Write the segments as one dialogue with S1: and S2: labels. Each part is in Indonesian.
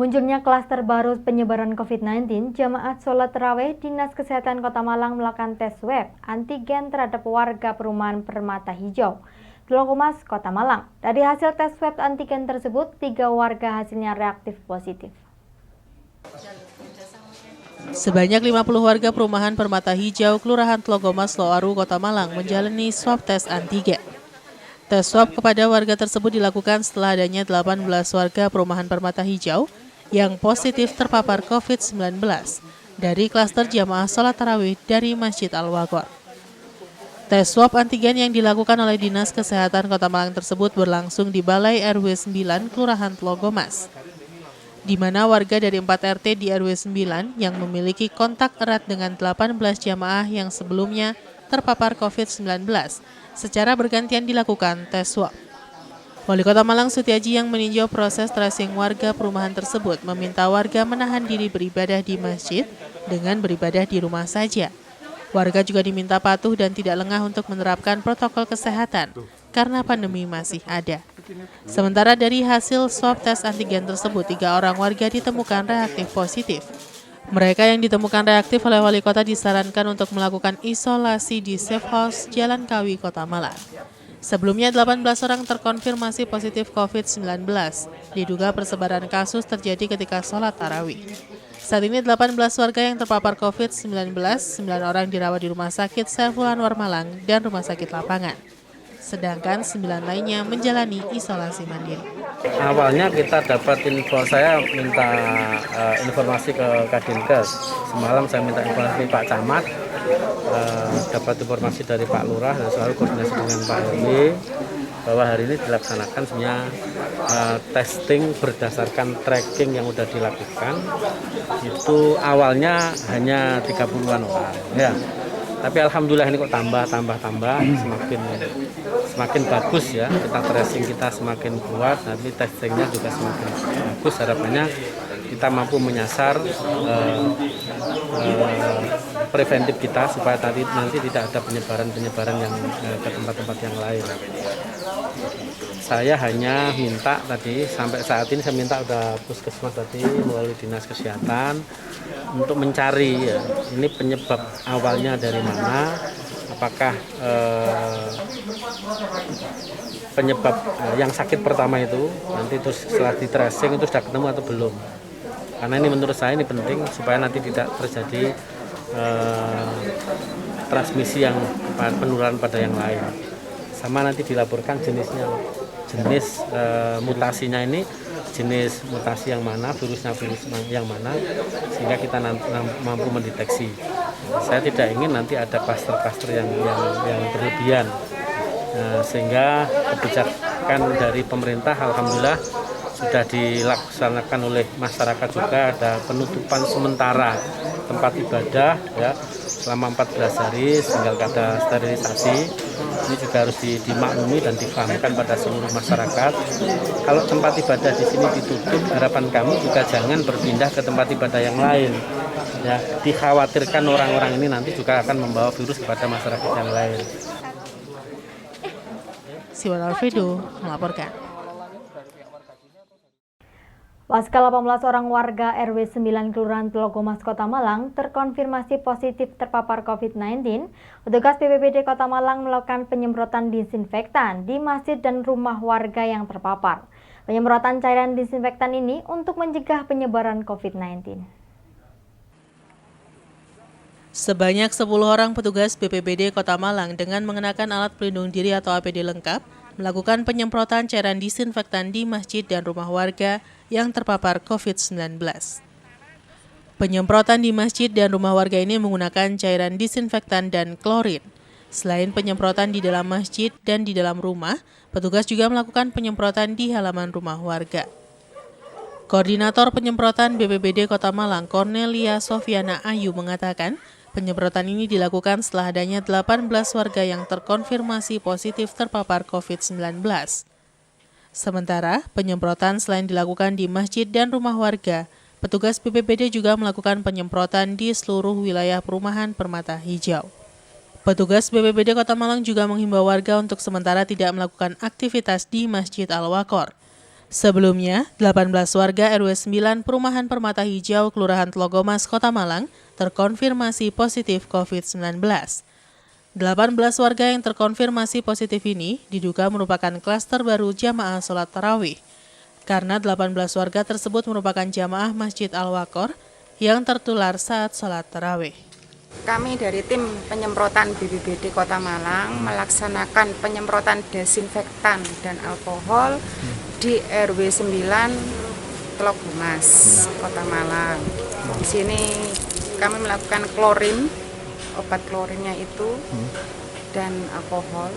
S1: Munculnya klaster baru penyebaran COVID-19, jamaat sholat tarawih Dinas Kesehatan Kota Malang melakukan tes swab antigen terhadap warga perumahan Permata Hijau, Tlogomas, Kota Malang. Dari hasil tes swab antigen tersebut, 3 warga hasilnya reaktif positif.
S2: Sebanyak 50 warga perumahan Permata Hijau, Kelurahan Tlogomas, Loaru, Kota Malang menjalani swab tes antigen. Tes swab kepada warga tersebut dilakukan setelah adanya 18 warga perumahan Permata Hijau yang positif terpapar COVID-19 dari klaster jamaah sholat tarawih dari Masjid Al-Waghor. Tes swab antigen yang dilakukan oleh Dinas Kesehatan Kota Malang tersebut berlangsung di Balai RW 9 Kelurahan Tlogomas, di mana warga dari 4 RT di RW 9 yang memiliki kontak erat dengan 18 jamaah yang sebelumnya terpapar COVID-19 secara bergantian dilakukan tes swab. Wali Kota Malang Sutiaji yang meninjau proses tracing warga perumahan tersebut meminta warga menahan diri beribadah di masjid dengan beribadah di rumah saja. Warga juga diminta patuh dan tidak lengah untuk menerapkan protokol kesehatan karena pandemi masih ada. Sementara dari hasil swab tes antigen tersebut, 3 orang warga ditemukan reaktif positif. Mereka yang ditemukan reaktif oleh Wali Kota disarankan untuk melakukan isolasi di Safe House Jalan Kawi, Kota Malang. Sebelumnya 18 orang terkonfirmasi positif COVID-19. Diduga persebaran kasus terjadi ketika sholat tarawih. Saat ini 18 warga yang terpapar COVID-19, 9 orang dirawat di Rumah Sakit Saiful Anwar Malang dan Rumah Sakit Lapangan. Sedangkan 9 lainnya menjalani isolasi mandiri.
S3: Awalnya kita dapat info, saya minta informasi ke Kadinkes. Semalam saya minta informasi Pak Camat, dapat informasi dari Pak Lurah dan selalu koordinasi dengan Pak RW bahwa hari ini dilaksanakan sebenarnya testing berdasarkan tracking yang sudah dilakukan. Itu awalnya hanya 30-an orang. Ya. Tapi alhamdulillah ini kok tambah semakin bagus ya, kita tracing kita semakin kuat, nanti testingnya juga semakin bagus. Harapannya kita mampu menyasar preventif kita supaya nanti tidak ada penyebaran yang ke tempat-tempat yang lain. Saya hanya minta tadi, sampai saat ini saya minta udah puskesmas tadi melalui Dinas Kesehatan untuk mencari ya, ini penyebab awalnya dari mana, apakah penyebab yang sakit pertama itu nanti terus setelah di tracing itu sudah ketemu atau belum. Karena ini menurut saya ini penting supaya nanti tidak terjadi transmisi yang penularan pada yang lain. Sama nanti dilaporkan jenisnya, jenis mutasinya ini, jenis mutasi yang mana, virusnya virus yang mana, sehingga kita mampu mendeteksi. Saya tidak ingin nanti ada klaster-klaster yang berlebihan, sehingga kebijakan dari pemerintah alhamdulillah sudah dilaksanakan oleh masyarakat juga, ada penutupan sementara tempat ibadah ya selama 14 hari, tinggal ada sterilisasi. Ini juga harus dimaklumi dan difahamkan pada seluruh masyarakat. Kalau tempat ibadah di sini ditutup, harapan kami juga jangan berpindah ke tempat ibadah yang lain. Ya, dikhawatirkan orang-orang ini nanti juga akan membawa virus kepada masyarakat yang lain.
S2: Siwan Alfredo melaporkan.
S1: Pasca 18 orang warga RW 9 Kelurahan Tlogomas, Kota Malang terkonfirmasi positif terpapar COVID-19, petugas BPBD Kota Malang melakukan penyemprotan disinfektan di masjid dan rumah warga yang terpapar. Penyemprotan cairan disinfektan ini untuk mencegah penyebaran COVID-19.
S2: Sebanyak 10 orang petugas BPBD Kota Malang dengan mengenakan alat pelindung diri atau APD lengkap melakukan penyemprotan cairan disinfektan di masjid dan rumah warga yang terpapar COVID-19. Penyemprotan di masjid dan rumah warga ini menggunakan cairan disinfektan dan klorin. Selain penyemprotan di dalam masjid dan di dalam rumah, petugas juga melakukan penyemprotan di halaman rumah warga. Koordinator penyemprotan BPBD Kota Malang, Cornelia Sofiana Ayu mengatakan, penyemprotan ini dilakukan setelah adanya 18 warga yang terkonfirmasi positif terpapar COVID-19. Sementara, penyemprotan selain dilakukan di masjid dan rumah warga, petugas BPBD juga melakukan penyemprotan di seluruh wilayah perumahan Permata Hijau. Petugas BPBD Kota Malang juga menghimbau warga untuk sementara tidak melakukan aktivitas di Masjid Al-Waghor. Sebelumnya, 18 warga RW 9 Perumahan Permata Hijau, Kelurahan Tlogomas, Kota Malang, terkonfirmasi positif COVID-19. 18 warga yang terkonfirmasi positif ini diduga merupakan klaster baru jamaah sholat tarawih. Karena 18 warga tersebut merupakan jamaah Masjid Al-Waqor yang tertular saat sholat tarawih.
S4: Kami dari tim penyemprotan BPBD Kota Malang melaksanakan penyemprotan desinfektan dan alkohol di RW 9 Tlogomas, Kota Malang. Di sini kami melakukan klorin, obat klorinnya itu, dan alkohol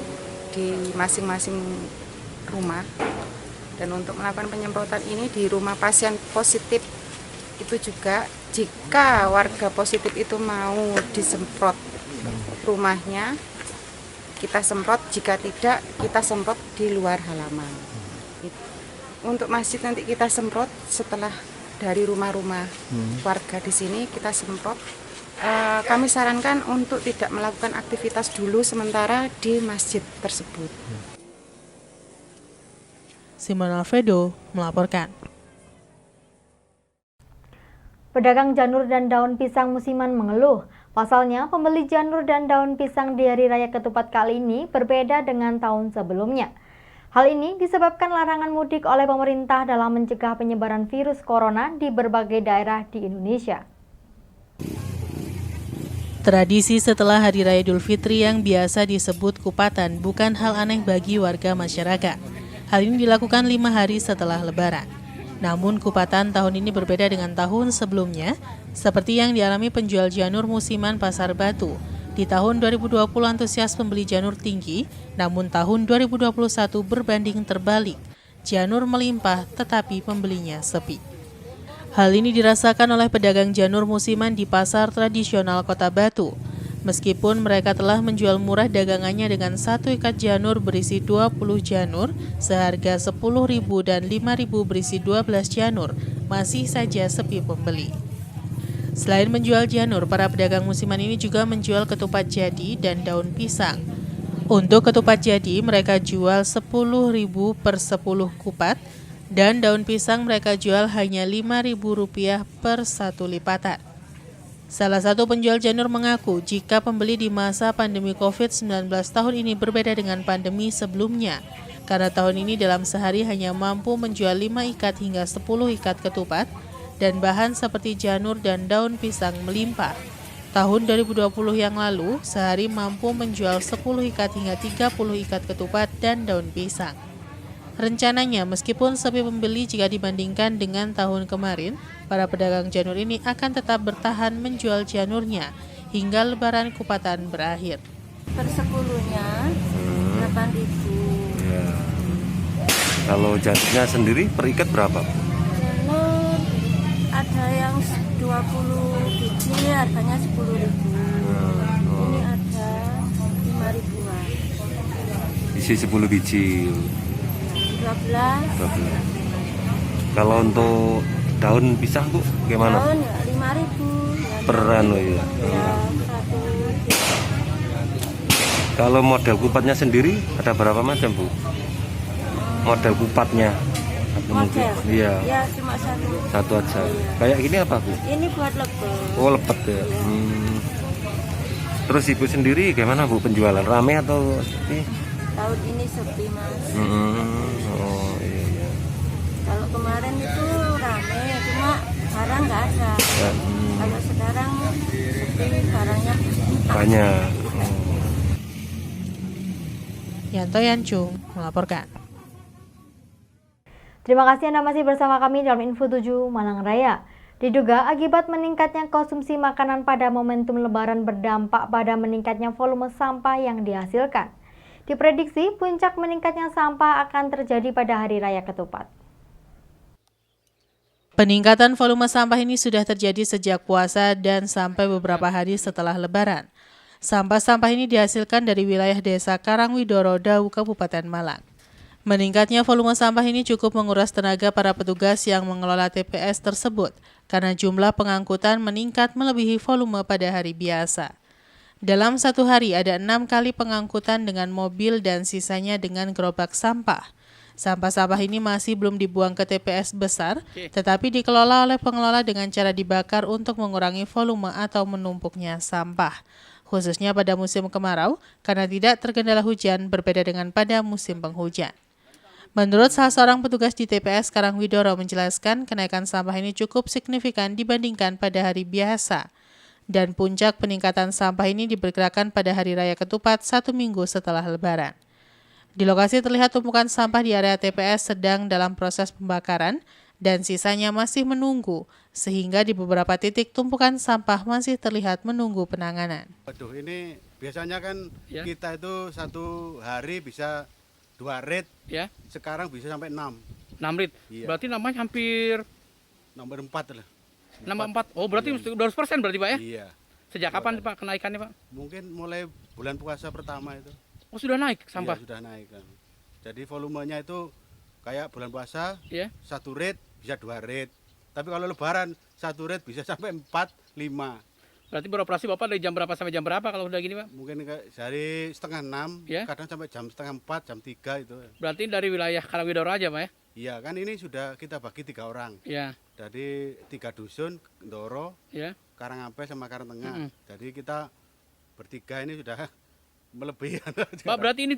S4: di masing-masing rumah. Dan untuk melakukan penyemprotan ini di rumah pasien positif itu juga, jika warga positif itu mau disemprot rumahnya, kita semprot, jika tidak kita semprot di luar halaman. Untuk masjid nanti kita semprot setelah dari rumah-rumah warga di sini kita semprot. Kami sarankan untuk tidak melakukan aktivitas dulu sementara di masjid tersebut.
S2: Simon Alfredo melaporkan.
S1: Pedagang janur dan daun pisang musiman mengeluh. Pasalnya, pembeli janur dan daun pisang di Hari Raya Ketupat kali ini berbeda dengan tahun sebelumnya. Hal ini disebabkan larangan mudik oleh pemerintah dalam mencegah penyebaran virus corona di berbagai daerah di Indonesia.
S2: Tradisi setelah Hari Raya Idul Fitri yang biasa disebut kupatan bukan hal aneh bagi warga masyarakat. Hal ini dilakukan 5 hari setelah Lebaran. Namun kupatan tahun ini berbeda dengan tahun sebelumnya, seperti yang dialami penjual janur musiman Pasar Batu. Di tahun 2020 antusias pembeli janur tinggi, namun tahun 2021 berbanding terbalik. Janur melimpah tetapi pembelinya sepi. Hal ini dirasakan oleh pedagang janur musiman di pasar tradisional Kota Batu. Meskipun mereka telah menjual murah dagangannya dengan 1 ikat janur berisi 20 janur seharga Rp10.000 dan Rp5.000 berisi 12 janur, masih saja sepi pembeli. Selain menjual janur, para pedagang musiman ini juga menjual ketupat jadi dan daun pisang. Untuk ketupat jadi mereka jual Rp10.000 per 10 kupat dan daun pisang mereka jual hanya Rp5.000 per 1 lipatan. Salah satu penjual janur mengaku jika pembeli di masa pandemi COVID-19 tahun ini berbeda dengan pandemi sebelumnya. Karena tahun ini dalam sehari hanya mampu menjual 5 ikat hingga 10 ikat ketupat dan bahan seperti janur dan daun pisang melimpah. Tahun 2020 yang lalu, sehari mampu menjual 10 ikat hingga 30 ikat ketupat dan daun pisang. Rencananya, meskipun sepi pembeli jika dibandingkan dengan tahun kemarin, para pedagang janur ini akan tetap bertahan menjual janurnya hingga Lebaran kupatan berakhir.
S5: Per 10-nya 8.000.
S6: Ya. Kalau janurnya sendiri per ikat berapa?
S5: Janur ada yang 20 biji harganya 10.000. Ini ada 5.000-an.
S6: Isi 10 biji.
S5: 12.
S6: Kalau untuk daun pisang Bu, gimana?
S5: Daun ya 5.000.
S6: Per anu ya.
S5: Ya, 1.
S6: Kalau model kupatnya sendiri ada berapa macam Bu? Model kupatnya?
S5: Model?
S6: Iya.
S5: Ya, cuma satu
S6: aja.
S5: Iya.
S6: Kayak gini apa Bu?
S5: Ini buat lepet.
S6: Oh lepet ya.
S5: Iya.
S6: Terus Ibu sendiri gimana Bu penjualan? Rame atau sepi?
S5: Tahun ini sepi Mas.
S6: Oh iya.
S5: Kalau kemarin itu rame, cuma barang nggak ada.
S6: Ya,
S5: Kalau sekarang sepi, barangnya
S6: banyak.
S2: Yanto Yancung melaporkan.
S1: Terima kasih Anda masih bersama kami dalam Info 7 Malang Raya. Diduga akibat meningkatnya konsumsi makanan pada momentum Lebaran berdampak pada meningkatnya volume sampah yang dihasilkan. Diprediksi puncak meningkatnya sampah akan terjadi pada Hari Raya Ketupat.
S2: Peningkatan volume sampah ini sudah terjadi sejak puasa dan sampai beberapa hari setelah Lebaran. Sampah-sampah ini dihasilkan dari wilayah Desa Karangwidoro, Dawu, Kabupaten Malang. Meningkatnya volume sampah ini cukup menguras tenaga para petugas yang mengelola TPS tersebut karena jumlah pengangkutan meningkat melebihi volume pada hari biasa. Dalam satu hari ada 6 kali pengangkutan dengan mobil dan sisanya dengan gerobak sampah. Sampah-sampah ini masih belum dibuang ke TPS besar, tetapi dikelola oleh pengelola dengan cara dibakar untuk mengurangi volume atau menumpuknya sampah. Khususnya pada musim kemarau, karena tidak terkendala hujan berbeda dengan pada musim penghujan. Menurut salah seorang petugas di TPS Karangwidoro menjelaskan, kenaikan sampah ini cukup signifikan dibandingkan pada hari biasa. Dan puncak peningkatan sampah ini diperkirakan pada Hari Raya Ketupat 1 minggu setelah Lebaran. Di lokasi terlihat tumpukan sampah di area TPS sedang dalam proses pembakaran dan sisanya masih menunggu, sehingga di beberapa titik tumpukan sampah masih terlihat menunggu penanganan.
S7: Waduh, ini biasanya kan kita itu satu hari bisa 2 rit,
S8: Ya,
S7: sekarang bisa sampai 6.
S8: 6 rit.
S7: Iya.
S8: Berarti namanya hampir
S7: Nomor 4 lah.
S8: nambah 4. Oh, berarti 200% berarti Pak ya?
S7: Iya.
S8: Sejak kapan Pak kenaikannya Pak?
S7: Mungkin mulai bulan puasa pertama itu.
S8: Oh, sudah naik sampah?
S7: Iya, sudah naik kan. Jadi volumenya itu kayak bulan puasa,
S8: Ya.
S7: 1 rit bisa 2 rit. Tapi kalau lebaran 1 rit bisa sampai 4, 5.
S8: Berarti beroperasi Bapak dari jam berapa sampai jam berapa kalau udah gini Pak?
S7: Mungkin kayak dari setengah 6,
S8: Ya.
S7: kadang sampai jam setengah 4, jam 3 itu.
S8: Berarti dari wilayah Karangwidoro aja Pak ya?
S7: Iya, kan ini sudah kita bagi 3 orang.
S8: Ya,
S7: Dari 3 dusun, Ndoro,
S8: ya.
S7: Karangampel sama Karangtengah. Jadi kita bertiga ini sudah melebihi.
S8: Pak, berarti ini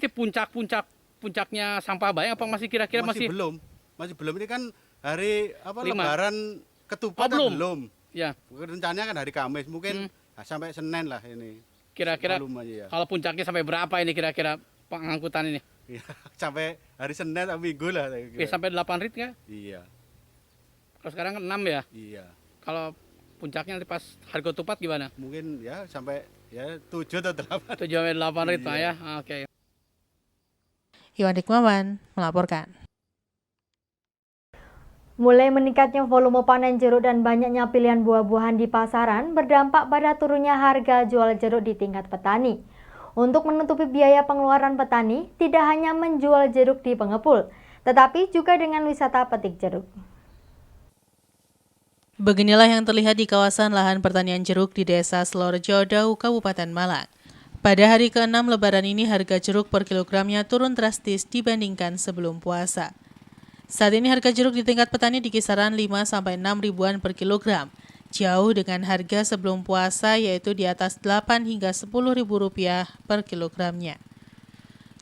S8: puncaknya sampah banyak apa masih kira-kira masih?
S7: Masih belum ini kan hari apa
S8: 5.
S7: Lebaran Ketupat
S8: Oh,
S7: kan belum.
S8: Ya,
S7: Rencananya kan hari Kamis, mungkin sampai Senin lah ini.
S8: kira-kira
S7: Volumenya, ya.
S8: kalau puncaknya sampai berapa ini kira-kira pengangkutan ini?
S7: Iya, sampai hari Senin atau Minggu lah saya kira.
S8: Ya, sampai 8 rit nggak?
S7: Iya,
S8: Kalau sekarang kan 6 ya?
S7: iya.
S8: Kalau puncaknya nanti pas hari ketupat gimana?
S7: Mungkin ya sampai ya 7 atau 8.
S8: 7 sampai 8 rit Pak
S7: Iya.
S8: ya? Oke.
S2: Iwan Dikmawan melaporkan.
S1: Mulai meningkatnya volume panen jeruk dan banyaknya pilihan buah-buahan di pasaran berdampak pada turunnya harga jual jeruk di tingkat petani. Untuk menutupi biaya pengeluaran petani, tidak hanya menjual jeruk di pengepul, tetapi juga dengan wisata petik jeruk.
S2: Beginilah yang terlihat di kawasan lahan pertanian jeruk di Desa Selorjo, Dau, Kabupaten Malang. Pada hari ke-6 Lebaran ini harga jeruk per kilogramnya turun drastis dibandingkan sebelum puasa. Saat ini harga jeruk di tingkat petani di kisaran 5-6 ribuan per kilogram, jauh dengan harga sebelum puasa yaitu di atas 8 hingga 10 ribu rupiah per kilogramnya.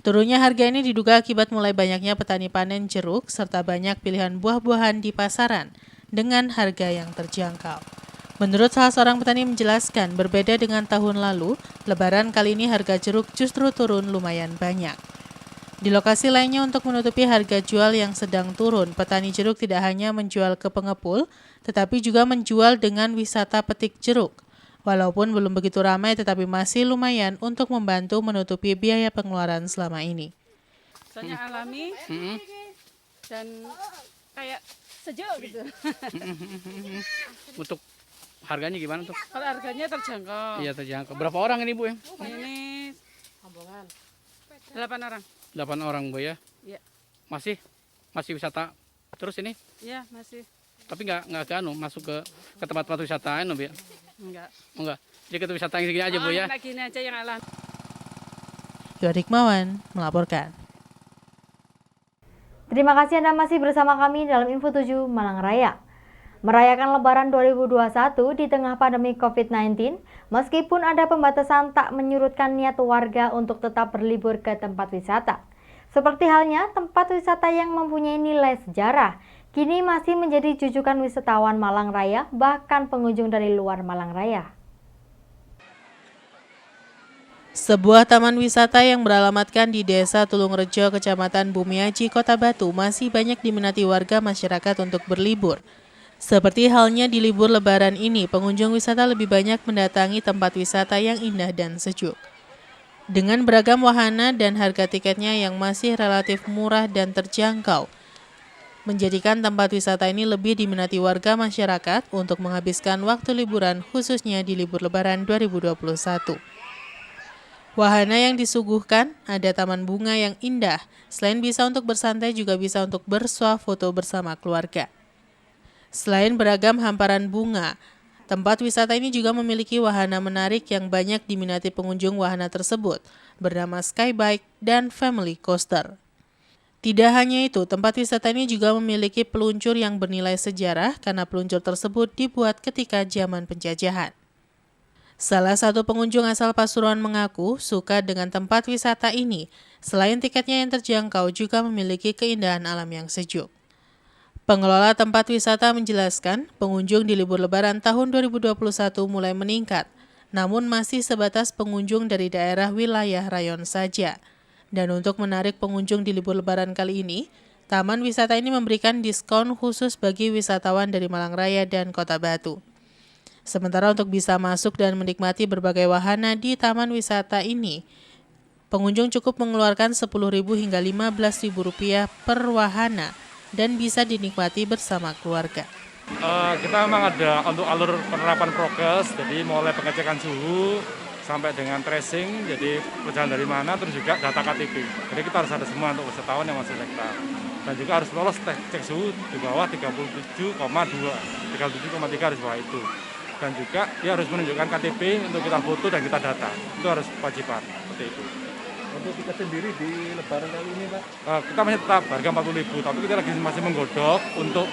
S2: Turunnya harga ini diduga akibat mulai banyaknya petani panen jeruk serta banyak pilihan buah-buahan di pasaran dengan harga yang terjangkau. Menurut salah seorang petani menjelaskan, berbeda dengan tahun lalu, Lebaran kali ini harga jeruk justru turun lumayan banyak. Di lokasi lainnya untuk menutupi harga jual yang sedang turun, petani jeruk tidak hanya menjual ke pengepul, tetapi juga menjual dengan wisata petik jeruk. Walaupun belum begitu ramai, tetapi masih lumayan untuk membantu menutupi biaya pengeluaran selama ini.
S9: Soalnya alami dan kayak sejuk gitu.
S8: Untuk harganya gimana tuh?
S9: Kalau harganya terjangkau.
S8: Iya terjangkau. Berapa orang ini Bu ya?
S9: Ini 8 orang.
S8: 8 orang Bu ya?
S9: Iya.
S8: Masih wisata terus ini?
S9: Iya, masih.
S8: Tapi nggak masuk ke tempat-tempat wisata Bu ya?
S9: Enggak.
S8: Oh, enggak. Jadi ke wisata yang segini aja Bu ya?
S9: Kayak gini aja yang alami.
S2: Iwan Dikmawan melaporkan.
S1: Terima kasih Anda masih bersama kami dalam Info 7 Malang Raya. Merayakan Lebaran 2021 di tengah pandemi COVID-19, meskipun ada pembatasan tak menyurutkan niat warga untuk tetap berlibur ke tempat wisata. Seperti halnya tempat wisata yang mempunyai nilai sejarah, kini masih menjadi jujukan wisatawan Malang Raya, bahkan pengunjung dari luar Malang Raya.
S2: Sebuah taman wisata yang beralamatkan di Desa Tulungrejo, Kecamatan Bumiaji, Kota Batu masih banyak diminati warga masyarakat untuk berlibur. Seperti halnya di libur Lebaran ini, pengunjung wisata lebih banyak mendatangi tempat wisata yang indah dan sejuk. Dengan beragam wahana dan harga tiketnya yang masih relatif murah dan terjangkau, menjadikan tempat wisata ini lebih diminati warga masyarakat untuk menghabiskan waktu liburan khususnya di libur Lebaran 2021. Wahana yang disuguhkan ada taman bunga yang indah, selain bisa untuk bersantai juga bisa untuk bersuah foto bersama keluarga. Selain beragam hamparan bunga, tempat wisata ini juga memiliki wahana menarik yang banyak diminati pengunjung wahana tersebut, bernama Skybike dan Family Coaster. Tidak hanya itu, tempat wisata ini juga memiliki peluncur yang bernilai sejarah karena peluncur tersebut dibuat ketika zaman penjajahan. Salah satu pengunjung asal Pasuruan mengaku suka dengan tempat wisata ini. Selain tiketnya yang terjangkau, juga memiliki keindahan alam yang sejuk. Pengelola tempat wisata menjelaskan, pengunjung di libur Lebaran tahun 2021 mulai meningkat, namun masih sebatas pengunjung dari daerah wilayah rayon saja. Dan untuk menarik pengunjung di libur Lebaran kali ini, taman wisata ini memberikan diskon khusus bagi wisatawan dari Malang Raya dan Kota Batu. Sementara untuk bisa masuk dan menikmati berbagai wahana di taman wisata ini, pengunjung cukup mengeluarkan Rp10.000 hingga Rp15.000 per wahana dan bisa dinikmati bersama keluarga.
S10: Kita memang ada untuk alur penerapan prokes, jadi mulai pengecekan suhu sampai dengan tracing, jadi perjalanan dari mana, terus juga data KTP. Jadi kita harus ada semua untuk wisatawan yang masuk sektor. Dan juga harus lolos cek suhu di bawah 37,2, 37,3 harus bawah itu. Dan juga dia harus menunjukkan KTP untuk kita foto dan kita data. Itu harus kewajiban, seperti itu.
S6: Untuk tiket sendiri di Lebaran kali ini, Pak?
S10: Kita masih tetap harga Rp40.000, tapi kita masih menggodok untuk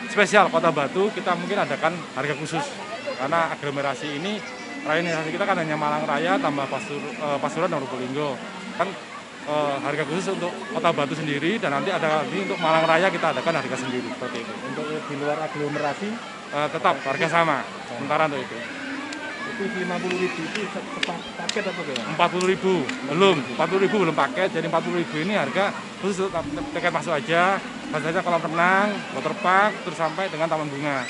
S10: spesial Kota Batu, kita mungkin adakan harga khusus. Karena aglomerasi ini, rayonasi kita kan hanya Malang Raya tambah Pasuruan dan Probolinggo. Kan harga khusus untuk Kota Batu sendiri, dan nanti ada lagi untuk Malang Raya kita adakan harga sendiri, seperti itu.
S6: Untuk di luar aglomerasi?
S10: Tetap harga sama, sementara untuk itu.
S6: Itu Rp50.000 itu paket atau gimana?
S10: Rp40.000 belum paket, jadi Rp40.000 ini harga khusus tiket masuk aja, saja kolam renang, waterpark, terus sampai dengan taman bunga.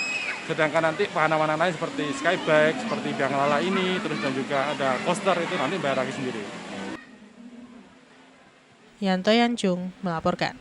S10: Sedangkan nanti wahana-wahana lain seperti skybike, seperti biang lala ini, terus dan juga ada coaster itu nanti bayar lagi sendiri.
S2: Yanto Yancung melaporkan.